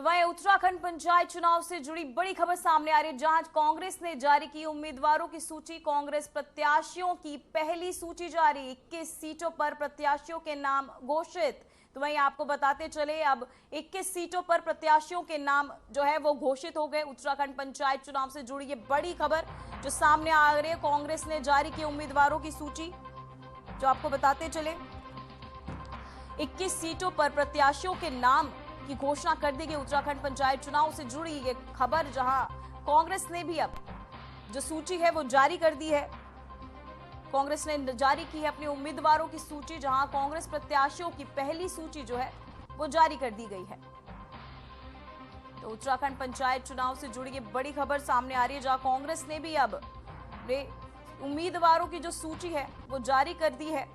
वहीं उत्तराखंड पंचायत चुनाव से जुड़ी बड़ी खबर सामने आ रही है, जहां कांग्रेस ने जारी की उम्मीदवारों की सूची। कांग्रेस प्रत्याशियों की पहली सूची जारी, 21 सीटों पर प्रत्याशियों के नाम घोषित। तो वहीं आपको बताते चले, अब 21 सीटों पर प्रत्याशियों के नाम जो है वो घोषित हो गए। उत्तराखंड पंचायत चुनाव से जुड़ी ये बड़ी खबर जो सामने आ रही है, कांग्रेस ने जारी की उम्मीदवारों की सूची, जो आपको बताते चले 21 सीटों पर प्रत्याशियों के नाम की घोषणा कर दी गई। उत्तराखंड पंचायत चुनाव से जुड़ी ये खबर, जहां कांग्रेस ने भी अब जो सूची है वो जारी कर दी है। कांग्रेस ने जारी की है अपने उम्मीदवारों की सूची, जहां कांग्रेस प्रत्याशियों की पहली सूची जो है वो जारी कर दी गई है। तो उत्तराखंड पंचायत चुनाव से जुड़ी ये बड़ी खबर सामने आ रही है, जहां कांग्रेस ने भी अब उम्मीदवारों की जो सूची है वो जारी कर दी है।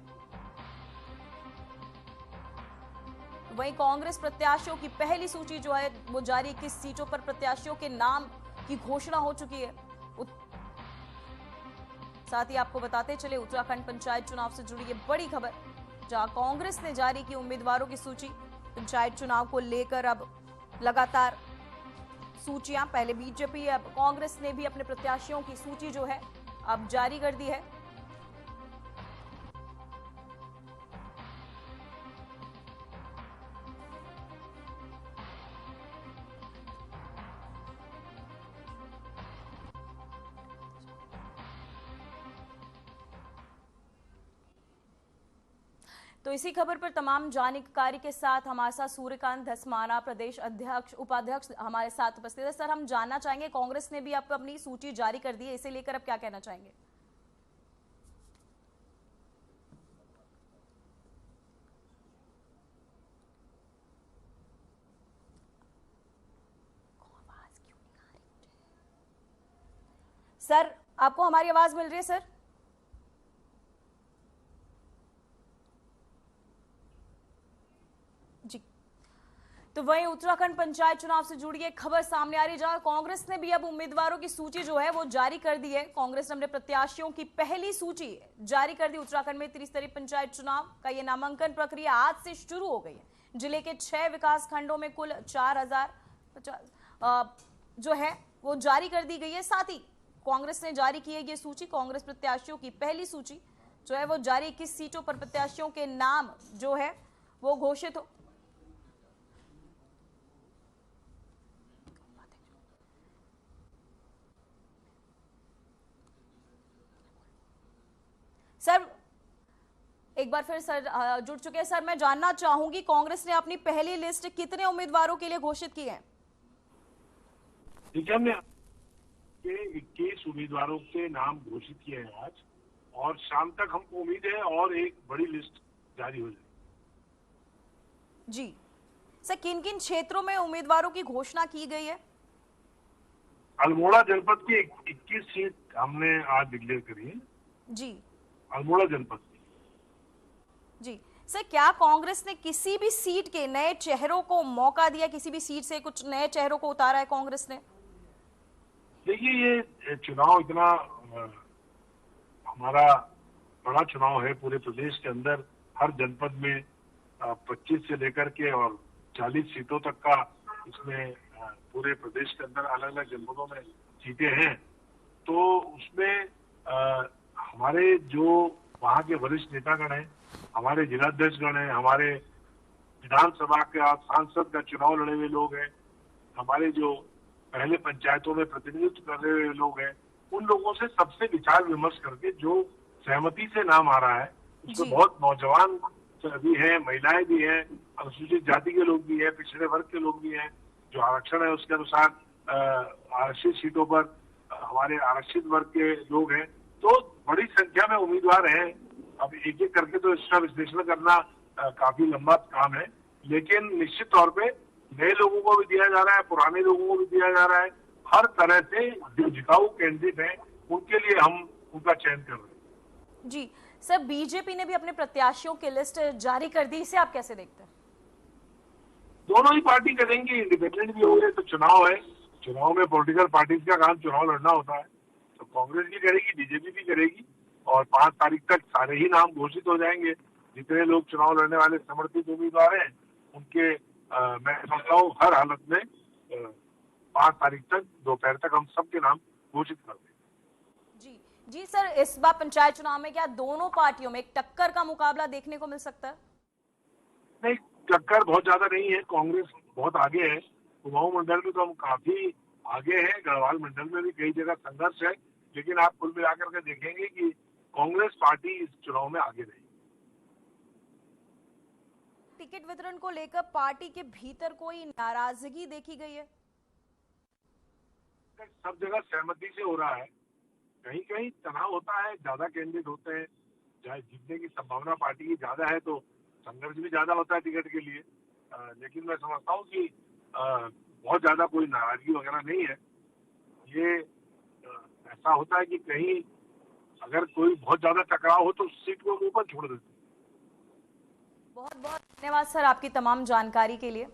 वहीं कांग्रेस प्रत्याशियों की पहली सूची जो है वो जारी, 21 सीटों पर प्रत्याशियों के नाम की घोषणा हो चुकी है। साथ ही आपको बताते चले, उत्तराखंड पंचायत चुनाव से जुड़ी ये बड़ी खबर, जहां कांग्रेस ने जारी की उम्मीदवारों की सूची। पंचायत चुनाव को लेकर अब लगातार सूचियां, पहले बीजेपी, अब कांग्रेस ने भी अपने प्रत्याशियों की सूची जो है अब जारी कर दी है। तो इसी खबर पर तमाम जानकारी के साथ हमारे साथ सूर्यकांत धस्माना, प्रदेश अध्यक्ष उपाध्यक्ष हमारे साथ उपस्थित है। सर, हम जानना चाहेंगे, कांग्रेस ने भी आपको अपनी सूची जारी कर दी है, इसे लेकर आप क्या कहना चाहेंगे? सर, आपको हमारी आवाज मिल रही है सर? जी। तो वहीं उत्तराखंड पंचायत चुनाव से जुड़ी एक खबर सामने आ रही है, जहां कांग्रेस ने भी अब उम्मीदवारों की सूची जो है वो जारी कर दी है। कांग्रेस ने अपने प्रत्याशियों की पहली सूची जारी कर दी। उत्तराखंड में त्रिस्तरीय पंचायत चुनाव का ये नामांकन प्रक्रिया आज से शुरू हो गई है। जिले के 6 विकास खंडों में कुल 4050 जो है वो जारी कर दी गई है। साथ ही कांग्रेस ने जारी की है ये सूची, कांग्रेस प्रत्याशियों की पहली सूची जो है वो जारी, 21 सीटों पर प्रत्याशियों के नाम जो है वो घोषित हो। सर, एक बार फिर सर जुड़ चुके हैं। सर, मैं जानना चाहूंगी, कांग्रेस ने अपनी पहली लिस्ट कितने उम्मीदवारों के लिए घोषित की है? देखिए, हमने 21 उम्मीदवारों के नाम घोषित किए हैं आज, और शाम तक हमको उम्मीद है और एक बड़ी लिस्ट जारी हो जाएगी। जी सर, किन किन क्षेत्रों में उम्मीदवारों की घोषणा की गई है? अल्मोड़ा जनपद की 21 सीट हमने आज डिक्लेयर करी है। जी, अल्मोड़ा जनपद की। जी सर, क्या कांग्रेस ने किसी भी सीट के नए चेहरों को मौका दिया? किसी भी सीट से कुछ नए चेहरों को उतारा है कांग्रेस ने? देखिए, ये चुनाव इतना हमारा बड़ा चुनाव है। पूरे प्रदेश के अंदर हर जनपद में 25 से लेकर के और 40 सीटों तक का इसमें पूरे प्रदेश के अंदर अलग अलग जनपदों में सीटें हैं। तो उसमें हमारे जो वहाँ के वरिष्ठ नेतागण हैं, हमारे जिलाध्यक्षगण हैं, हमारे विधानसभा के सांसद का चुनाव लड़े हुए लोग हैं, हमारे जो पहले पंचायतों में प्रतिनिधित्व कर रहे हुए लोग हैं, उन लोगों से सबसे विचार विमर्श करके जो सहमति से नाम आ रहा है, उसमें बहुत नौजवान भी हैं, महिलाएं भी हैं, अनुसूचित जाति के लोग भी हैं, पिछड़े वर्ग के लोग भी हैं। जो आरक्षण है उसके अनुसार आरक्षित सीटों पर हमारे आरक्षित वर्ग के लोग हैं। तो बड़ी संख्या में उम्मीदवार हैं। अब एक एक करके तो इसका विश्लेषण करना काफी लंबा काम है, लेकिन निश्चित तौर पे नए लोगों को भी दिया जा रहा है, पुराने लोगों को भी दिया जा रहा है। हर तरह से जो जिताऊ कैंडिडेट हैं उनके लिए हम उनका चयन कर रहे हैं। जी सर, बीजेपी ने भी अपने प्रत्याशियों की लिस्ट जारी कर दी, इसे आप कैसे देखते हैं? दोनों ही पार्टी करेंगी, इंडिपेंडेंट भी हो गए। तो चुनाव है, चुनाव में पॉलिटिकल पार्टीज का काम चुनाव लड़ना होता है। तो कांग्रेस भी करेगी, बीजेपी भी करेगी, और 5 तारीख तक सारे ही नाम घोषित हो जाएंगे। जितने लोग चुनाव लड़ने वाले समर्थित उम्मीदवार हैं उनके मैं समझता हूँ हर हालत में 5 तारीख तक दोपहर तक हम सबके नाम घोषित कर दें। जी जी सर, इस बार पंचायत चुनाव में क्या दोनों पार्टियों में एक टक्कर का मुकाबला देखने को मिल सकता है? नहीं, टक्कर बहुत ज्यादा नहीं है, कांग्रेस बहुत आगे है। कुमाऊं मंडल में तो हम काफी आगे हैं, गढ़वाल मंडल में भी कई जगह संघर्ष है, लेकिन आप कुल मिलाकर के देखेंगे कि कांग्रेस पार्टी इस चुनाव में आगे रही। टिकट वितरण को लेकर पार्टी के भीतर कोई नाराजगी देखी गई है? सब जगह सहमति से हो रहा है, कहीं कहीं तनाव होता है, ज्यादा कैंडिडेट होते हैं, चाहे जीतने की संभावना पार्टी की ज्यादा है तो संघर्ष भी ज्यादा होता है टिकट के लिए। लेकिन मैं समझता हूँ कि बहुत ज्यादा कोई नाराजगी वगैरह नहीं है। ये ऐसा होता है कि कहीं अगर कोई बहुत ज्यादा टकराव हो तो सीट को ऊपर छोड़ देते हैं। बहुत बहुत धन्यवाद सर आपकी तमाम जानकारी के लिए।